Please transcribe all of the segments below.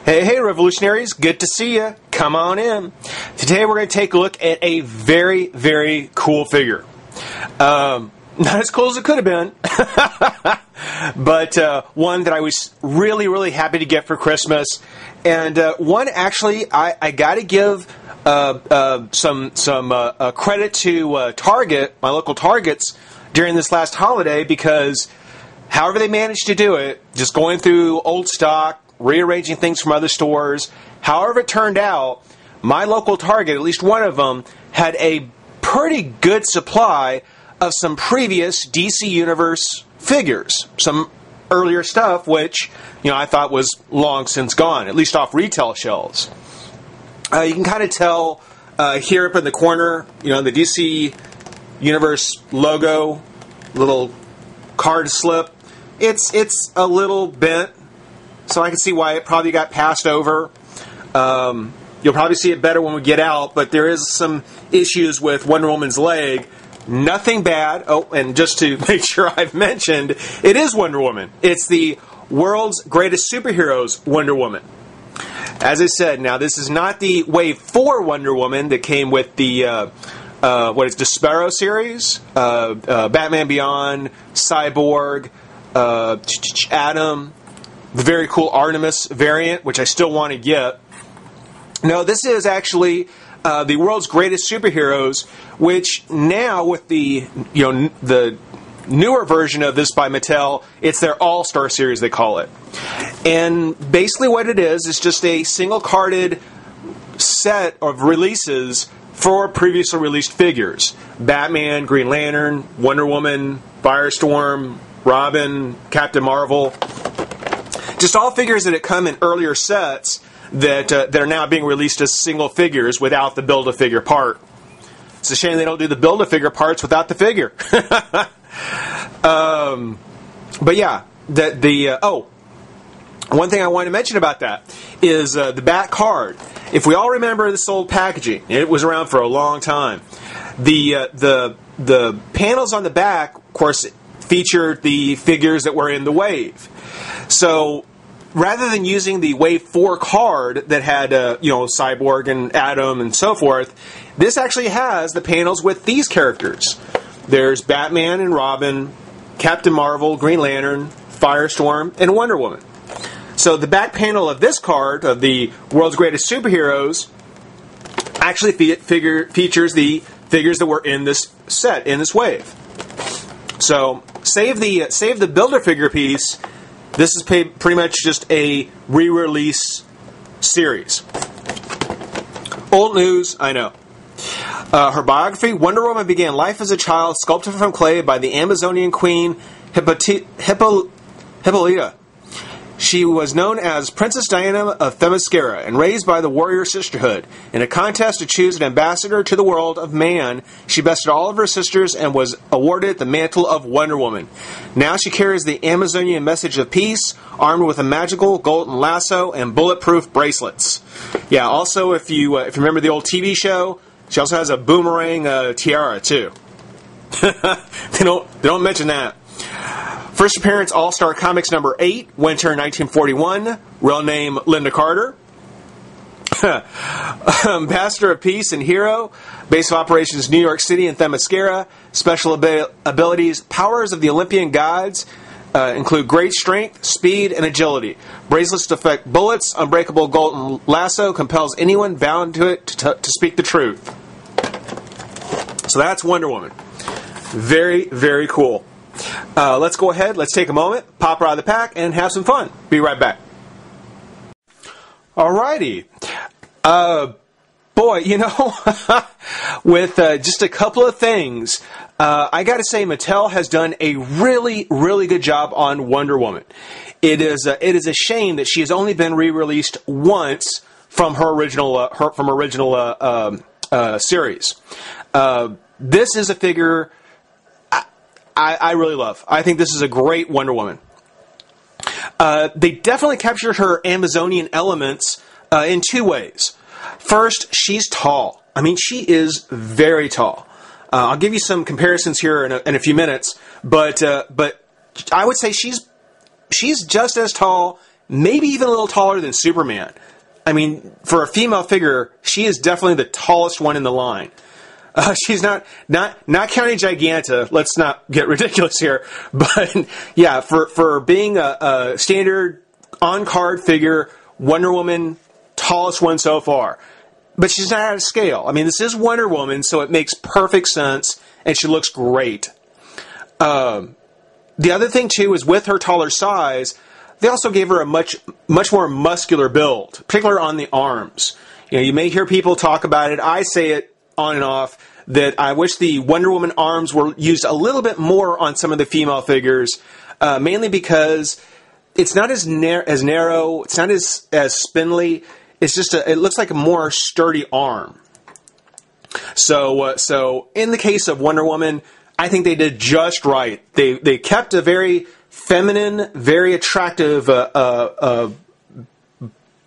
Hey, hey, revolutionaries. Good to see you. Come on in. Today we're going to take a look at a very, very cool figure. Not as cool as it could have been, but one that I was really, really happy to get for Christmas. And one, actually, I got to give some credit to Target, my local Targets, during this last holiday, because however they managed to do it, just going through old stock, rearranging things from other stores, however it turned out, my local Target, at least one of them, had a pretty good supply of some previous DC Universe figures. Some earlier stuff, which, I thought was long since gone, at least off retail shelves. You can kind of tell here up in the corner, the DC Universe logo, little card slip. It's a little bent, so I can see why it probably got passed over. You'll probably see it better when we get out, but there is some issues with Wonder Woman's leg. Nothing bad. Oh, and just to make sure I've mentioned, it is Wonder Woman. It's the world's greatest superheroes Wonder Woman. As I said, now this is not the Wave 4 Wonder Woman that came with the Despero series, Batman Beyond, Cyborg, Atom, the very cool Artemis variant, which I still want to get. No, this is actually the world's greatest superheroes, which now with the the newer version of this by Mattel, it's their All-Star series, they call it. And basically what it is just a single-carded set of releases for previously released figures. Batman, Green Lantern, Wonder Woman, Firestorm, Robin, Captain Marvel. Just all figures that had come in earlier sets that are now being released as single figures without the Build-A-Figure part. It's a shame they don't do the Build-A-Figure parts without the figure. But yeah, one thing I wanted to mention about that is the back card. If we all remember this old packaging, it was around for a long time. The panels on the back, of course, featured the figures that were in the wave. So rather than using the Wave 4 card that had Cyborg and Atom and so forth, this actually has the panels with these characters. There's Batman and Robin, Captain Marvel, Green Lantern, Firestorm, and Wonder Woman. So the back panel of this card, of the world's greatest superheroes, actually features the figures that were in this set, in this wave. So save the Build-A-Figure piece. This is pretty much just a re-release series. Old news, I know. Her biography: Wonder Woman began life as a child, sculpted from clay by the Amazonian queen Hippolyta. She was known as Princess Diana of Themyscira and raised by the Warrior Sisterhood. In a contest to choose an ambassador to the world of man, she bested all of her sisters and was awarded the mantle of Wonder Woman. Now she carries the Amazonian message of peace, armed with a magical golden lasso and bulletproof bracelets. Yeah, also if you remember the old TV show, she also has a boomerang tiara too. They don't mention that. First appearance, All-Star Comics number 8, winter 1941. Real name, Linda Carter. Ambassador of Peace and Hero. Base of operations, New York City and Themyscira. Special abilities, powers of the Olympian gods. Include great strength, speed, and agility. Bracelets deflect bullets. Unbreakable golden lasso compels anyone bound to it to speak the truth. So that's Wonder Woman. Very, very cool. Let's go ahead, let's take a moment, pop her out of the pack, and have some fun. Be right back. Alrighty. Boy, with just a couple of things, I gotta say Mattel has done a really, really good job on Wonder Woman. It is a shame that she has only been re-released once from her original series. This is a figure I really love. I think this is a great Wonder Woman. They definitely captured her Amazonian elements in two ways. First, she's tall. I mean, she is very tall. I'll give you some comparisons here in a few minutes, but I would say she's just as tall maybe even a little taller than Superman. I mean, for a female figure, she is definitely the tallest one in the line. She's not counting Giganta. Let's not get ridiculous here. But yeah, for being a standard on-card figure, Wonder Woman, tallest one so far. But she's not out of scale. I mean, this is Wonder Woman, so it makes perfect sense, and she looks great. The other thing, too, is with her taller size, they also gave her a much more muscular build, particularly on the arms. You know, you may hear people talk about it. I say it on and off, that I wish the Wonder Woman arms were used a little bit more on some of the female figures, mainly because it's not as narrow, it's not as spindly. It's just it looks like a more sturdy arm. So in the case of Wonder Woman, I think they did just right. They kept a very feminine, very attractive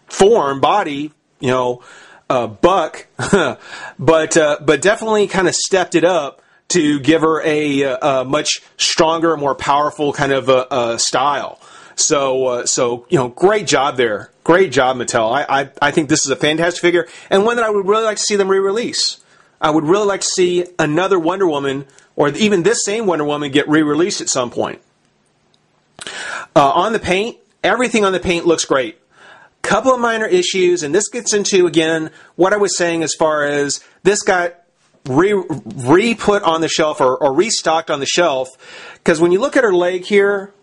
form, body, you know, buck, but definitely kind of stepped it up to give her a much stronger, more powerful kind of style. So you know, great job there. Great job, Mattel. I think this is a fantastic figure, and one that I would really like to see them re-release. I would really like to see another Wonder Woman, or even this same Wonder Woman, get re-released at some point. On the paint, everything on the paint looks great. Couple of minor issues, and this gets into, again, what I was saying as far as this got re-put on the shelf or restocked on the shelf, because when you look at her leg here,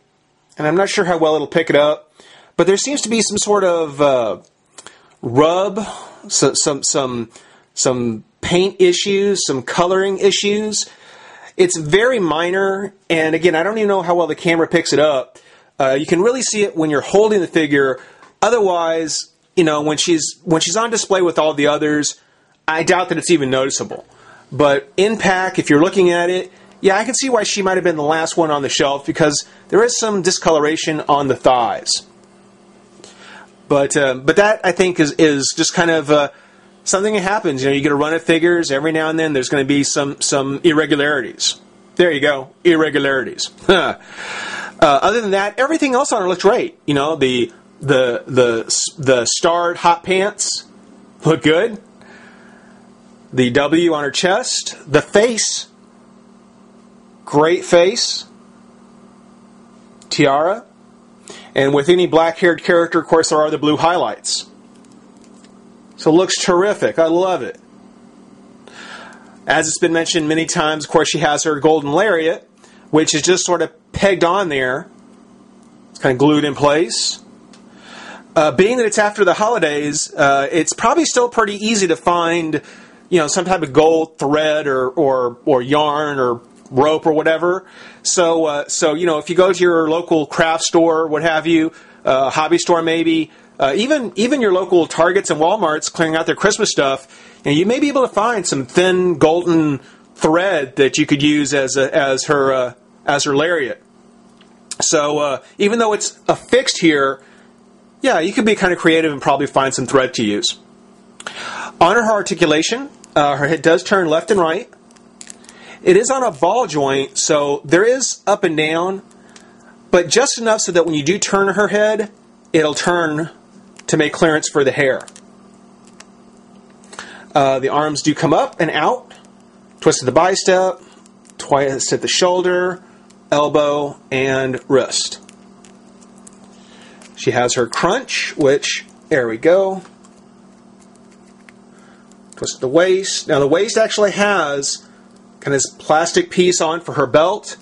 and I'm not sure how well it'll pick it up, but there seems to be some sort of rub, some paint issues, some coloring issues. It's very minor, and again, I don't even know how well the camera picks it up. You can really see it when you're holding the figure. Otherwise, you know, when she's on display with all the others, I doubt that it's even noticeable. But in pack, if you're looking at it, yeah, I can see why she might have been the last one on the shelf, because there is some discoloration on the thighs. But that, I think, is just kind of something that happens. You know, you get a run of figures, every now and then there's going to be some irregularities. There you go, irregularities. Other than that, everything else on her looks great. You know, the starred hot pants look good. The W on her chest, the face, great face, tiara, and with any black-haired character, of course, there are the blue highlights. So it looks terrific. I love it. As it's been mentioned many times, of course, she has her golden lariat, which is just sort of pegged on there. It's kind of glued in place. Being that it's after the holidays, it's probably still pretty easy to find, you know, some type of gold thread or yarn or rope or whatever. So you know, if you go to your local craft store, what have you, hobby store maybe, even your local Targets and Walmarts clearing out their Christmas stuff, and you may be able to find some thin golden thread that you could use as her lariat. So even though it's affixed here, yeah, you could be kind of creative and probably find some thread to use. On her articulation, her head does turn left and right. It is on a ball joint, so there is up and down, but just enough so that when you do turn her head, it'll turn to make clearance for the hair. The arms do come up and out, twist of the bicep, twist at the shoulder, elbow, and wrist. She has her crunch, which, there we go, twist the waist. Now the waist actually has kind of this plastic piece on for her belt,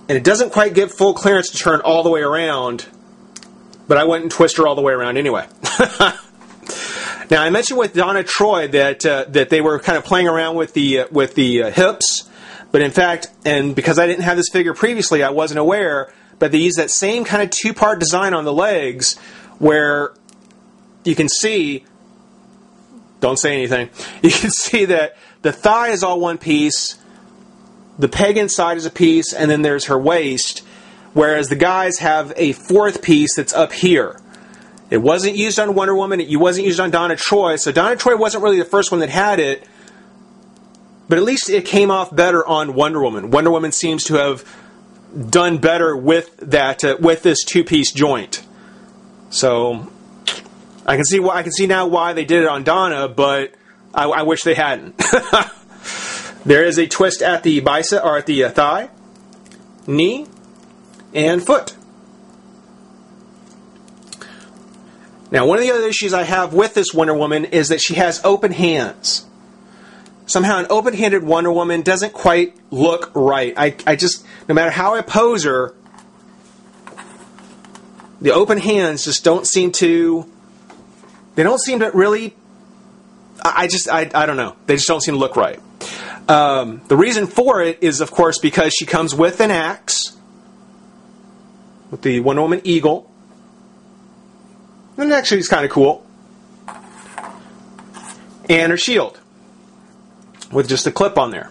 and it doesn't quite give full clearance to turn all the way around, but I went and twisted her all the way around anyway. Now I mentioned with Donna Troy that they were kind of playing around with the hips, but in fact, and because I didn't have this figure previously, I wasn't aware, but they used that same kind of two-part design on the legs, where you can see, don't say anything, you can see that the thigh is all one piece, the peg inside is a piece, and then there's her waist, whereas the guys have a fourth piece that's up here. It wasn't used on Wonder Woman, it wasn't used on Donna Troy, so Donna Troy wasn't really the first one that had it, but at least it came off better on Wonder Woman. Wonder Woman seems to have done better with that with this two-piece joint. So I can see now why they did it on Donna, but I wish they hadn't. There is a twist at the bicep or at the thigh, knee, and foot. Now, one of the other issues I have with this Wonder Woman is that she has open hands. Somehow an open-handed Wonder Woman doesn't quite look right. I just, no matter how I pose her, the open hands just don't seem to, they don't seem to really, I don't know. They just don't seem to look right. The reason for it is, of course, because she comes with an axe, with the Wonder Woman Eagle. And actually it's kind of cool. And her shield, with just a clip on there.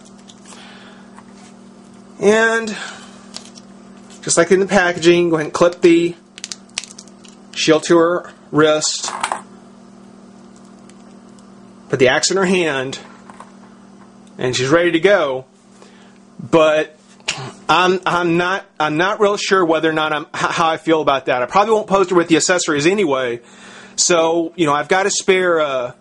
And just like in the packaging, go ahead and clip the shield to her wrist. Put the axe in her hand, and she's ready to go. But I'm not real sure whether or not how I feel about that. I probably won't post her with the accessories anyway. So, you know, I've got a spare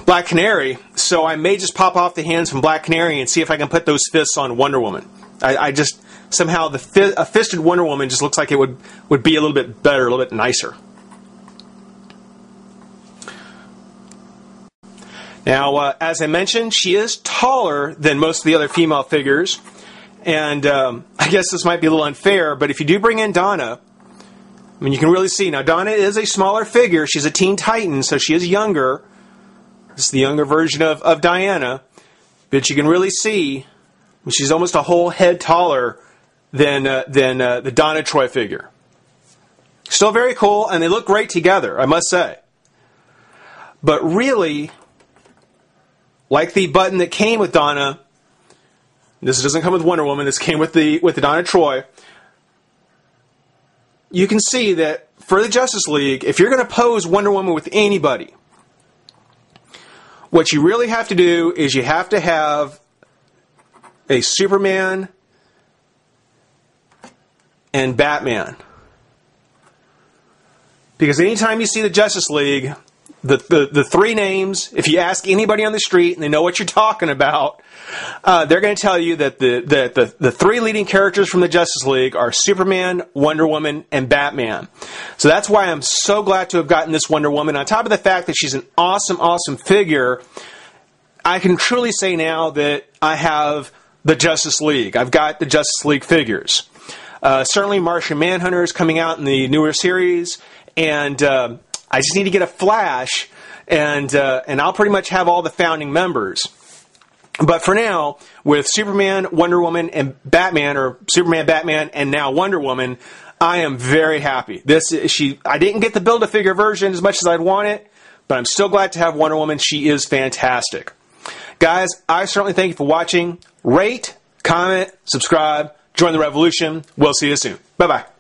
Black Canary, so I may just pop off the hands from Black Canary and see if I can put those fists on Wonder Woman. I just, somehow a fisted Wonder Woman just looks like it would be a little bit better, a little bit nicer. Now, as I mentioned, she is taller than most of the other female figures, and I guess this might be a little unfair, but if you do bring in Donna, I mean, you can really see. Now, Donna is a smaller figure. She's a Teen Titan, so she is younger. This is the younger version of Diana, but you can really see she's almost a whole head taller than the Donna Troy figure. Still very cool, and they look great together, I must say. But really, like the button that came with Donna, this doesn't come with Wonder Woman, this came with the Donna Troy, you can see that for the Justice League, if you're going to pose Wonder Woman with anybody, what you really have to do is you have to have a Superman and Batman. Because anytime you see the Justice League, the three names, if you ask anybody on the street and they know what you're talking about, they're going to tell you that the three leading characters from the Justice League are Superman, Wonder Woman, and Batman. So that's why I'm so glad to have gotten this Wonder Woman. On top of the fact that she's an awesome, awesome figure, I can truly say now that I have the Justice League. I've got the Justice League figures. Certainly Martian Manhunter is coming out in the newer series, and I just need to get a Flash, and I'll pretty much have all the founding members. But for now, with Superman, Wonder Woman, and Batman, or Superman, Batman, and now Wonder Woman, I am very happy. I didn't get the Build-A-Figure version as much as I'd want it, but I'm still glad to have Wonder Woman. She is fantastic. Guys, I certainly thank you for watching. Rate, comment, subscribe, join the revolution. We'll see you soon. Bye-bye.